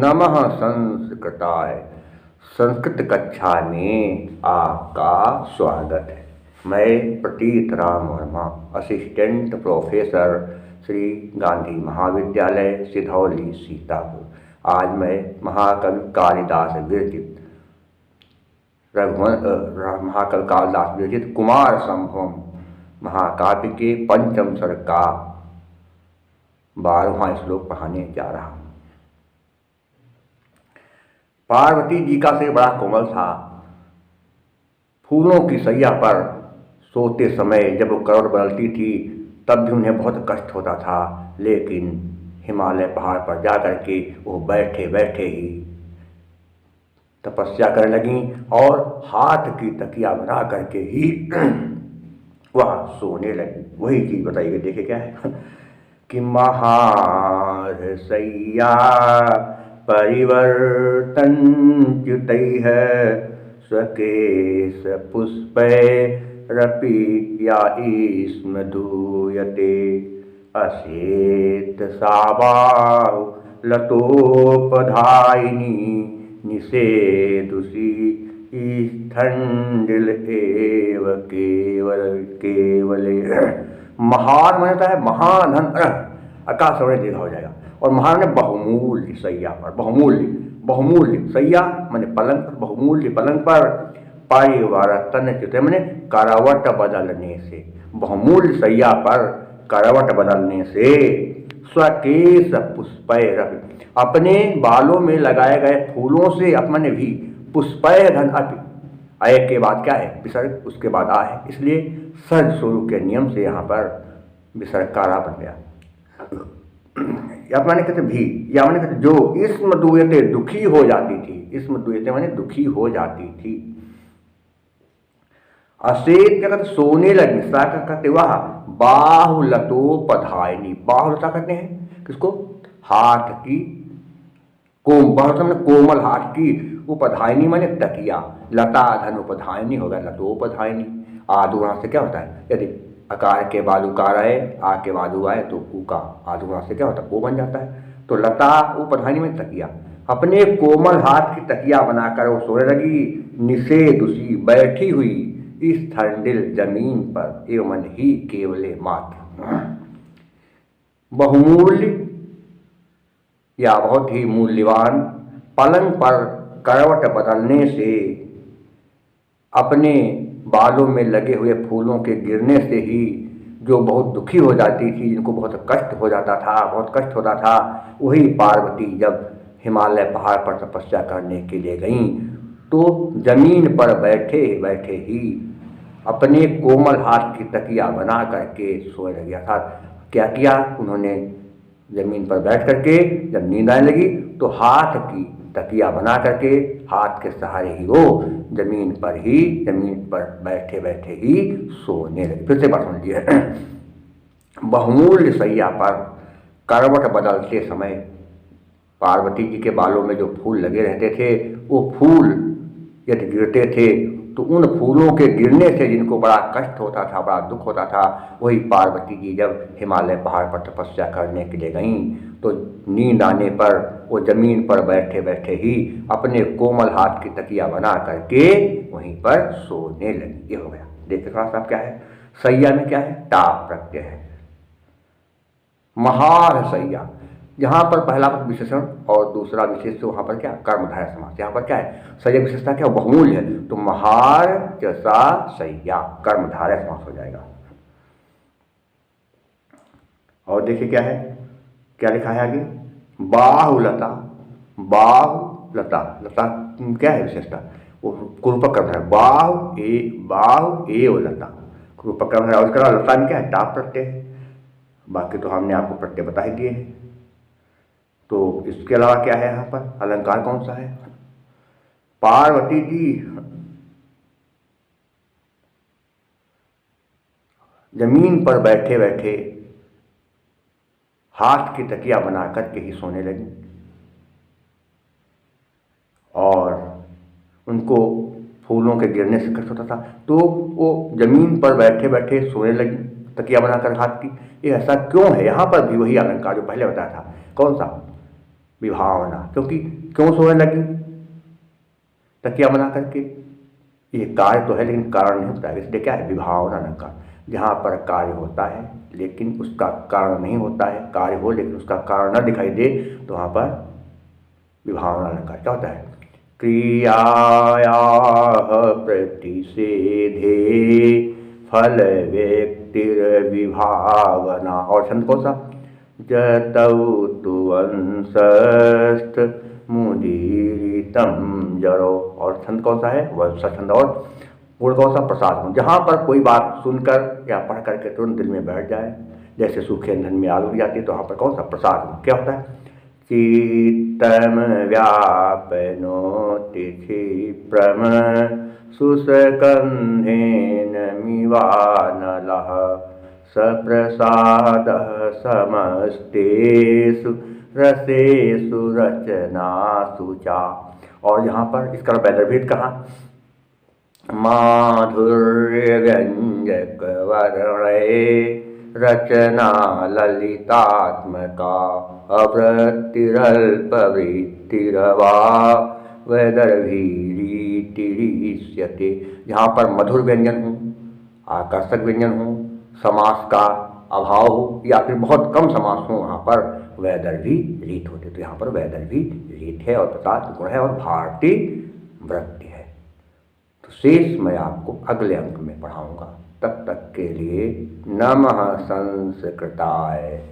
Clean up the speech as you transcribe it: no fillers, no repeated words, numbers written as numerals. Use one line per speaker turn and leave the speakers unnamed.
नमः संस्कृताय। संस्कृत कक्षा में आपका स्वागत है। मैं प्रतीत राम वर्मा, असिस्टेंट प्रोफेसर, श्री गांधी महाविद्यालय, सिधौली, सीतापुर। आज मैं महाकवि कालिदास विरचित महाकवि कालिदास विरचित कुमार संभवम महाकाव्य के पंचम सर्ग का 12वां श्लोक पढ़ाने जा रहा हूँ। पार्वती जी का सिर बड़ा कोमल था। फूलों की सैया पर सोते समय जब वो करवट बदलती थी तब भी उन्हें बहुत कष्ट होता था, लेकिन हिमालय पहाड़ पर जा कर के वो बैठे बैठे ही तपस्या करने लगी और हाथ की तकिया बना करके ही वह सोने लगी। वही चीज बताइए, देखे क्या है कि महार सैया परिवर्तन च्युतैः स्वकेश पुष्पैरपि या स्म धूयते अशेत साबाहु लतोपधायिनी निषेधुषी स्थंडिल एव केवले। महान मानता है महाधन, आकाश में देखा हो जाएगा। और महान ने बहुमूल्य सैया पर, बहुमूल्य सैया मैंने पलंग पर, बहुमूल्य पलंग पर परिवर्तन च्युत मैंने करवट बदलने से, बहुमूल्य सैया पर करवट बदलने से स्वकेश पुष्पैर अपने बालों में लगाए गए फूलों से अपने भी पुष्पय धन अपि, अय के बाद क्या है विसर्ग, उसके बाद आ है, इसलिए सर्ग स्वरूप के नियम से यहाँ पर विसर्ग कारा बन गया। या माने कहते भी, या माने कहते जो इस्म दूयते दुखी हो जाती थी, इस्म दूयते माने दुखी हो जाती थी। अशेत क्या कहते सोने लगी, सा का कहते वह बाहुलतोपधायिनी, बाहुलता कहते हैं किसको, हाथ की कोमल हाथ की, उपधायिनी माने तकिया, लता धन उपधायिनी होगा लतोपधायिनी। आदुगुणा से क्या होता है, यदि अकार के बाद उकार आए, आ के बाद उ आए तो उका, आदुगुणा से क्या होता है ओ बन जाता है। तो लता उपधायिनी में तकिया, अपने कोमल हाथ की तकिया बनाकर वो सोने लगी। निषेधुषी बैठी हुई, इस ठंडिल जमीन पर एवं ही केवले मात्र। बहुमूल्य या बहुत ही मूल्यवान पलंग पर करवट बदलने से अपने बालों में लगे हुए फूलों के गिरने से ही जो बहुत दुखी हो जाती थी, जिनको बहुत कष्ट हो जाता था, बहुत कष्ट होता था, वही पार्वती जब हिमालय पहाड़ पर तपस्या करने के लिए गईं तो जमीन पर बैठे बैठे ही अपने कोमल हाथ की तकिया बना करके सोने लगी। अर्थात क्या किया उन्होंने, जमीन पर बैठ करके जब नींद आने लगी तो हाथ की तकिया बना करके हाथ के सहारे ही वो जमीन पर बैठे बैठे ही सोने लगी। फिर से बात सुन लीजिए। बहुमूल्य सैया पर करवट बदलते समय पार्वती जी के बालों में जो फूल लगे रहते थे, वो फूल यदि गिरते थे तो उन फूलों के गिरने से जिनको बड़ा कष्ट होता था, बड़ा दुख होता था, वही पार्वती जी जब हिमालय पहाड़ पर तपस्या करने के लिए गईं तो नींद आने पर वो जमीन पर बैठे बैठे ही अपने कोमल हाथ की तकिया बना करके वहीं पर सोने लगी। ये हो गया। देखिए थोड़ा सा क्या है, सैया में क्या है, टाप प्रत्यय है। महार सैया, यहाँ पर पहला विशेषण और दूसरा विशेष वहाँ पर क्या कर्मधारय समास। यहाँ पर क्या है, सैया विशेषता क्या बहुमूल्य है, तो महार जैसा सैया कर्मधारय समास हो जाएगा। और देखिए क्या है, क्या लिखा है आगे, बाहुलता, बाहुलता, लता क्या है विशेषता, वो कुरूपक कर्म है, बाहु एव लता, कुरूपक कर्म है। और उसके अलावा लता में क्या है, टाप प्रत्यय है। बाकी तो हमने आपको प्रत्यय बता ही दिए हैं। तो इसके अलावा क्या है, यहाँ पर अलंकार कौन सा है, पार्वती जी जमीन पर बैठे बैठे हाथ की तकिया बना करके ही सोने लगी और उनको फूलों के गिरने से कष्ट होता था, तो वो जमीन पर बैठे बैठे सोने लगी तकिया बनाकर हाथ की। ये ऐसा क्यों है, यहाँ पर भी वही अलंकार जो पहले बताया था, कौन सा, विभावना, क्योंकि क्यों सोने लगी तकिया बना करके? ये कार्य तो है लेकिन कारण नहीं होता है, इसलिए क्या है? विभावना न कारण। जहाँ पर कार्य होता है लेकिन उसका कारण नहीं होता है, कार्य हो लेकिन उसका कारण न दिखाई दे, तो वहाँ पर विभावना अलंकार। क्या होता है? क्रियायाः प्रतिषेधे फल व्यक्तिर्विभावना। और छंद कौन सा? जतौ तु वंशस्थ मुदीरितं जरो। और छंद कौन सा है? वंश छंद। और गुण कौन सा? प्रसाद। जहाँ पर कोई बात सुनकर या पढ़ करके तुरंत दिल में बैठ जाए, जैसे सूखे ईंधन में आग लग जाती है, तो वहाँ पर कौन सा? प्रसाद। क्या होता है? चित्तम व्यापनोति क्षिप्रम शुष्कन्धेन मिवानलः सप्रसादः समस्तेषु रसेषु रचनासु चा। और यहाँ पर इसका वैदर्भेद कहाँ? माधुर्य व्यंजक वर्णे रचना ललितात्मका अवृत्तिरल्पवृत्तिरवा वैदर्भीरीतिरिष्यते। जहाँ पर मधुर व्यंजन हो, आकर्षक व्यंजन हो, समास का अभाव हो या फिर बहुत कम समास हो, वहाँ पर वैदर्भी रीत होते। तो यहाँ पर वैदर्भी रीत है और प्रसाद गुण है और भारतीय वृत्ति है। तो शेष मैं आपको अगले अंक में पढ़ाऊंगा। तब तक के लिए नमः संस्कृताय।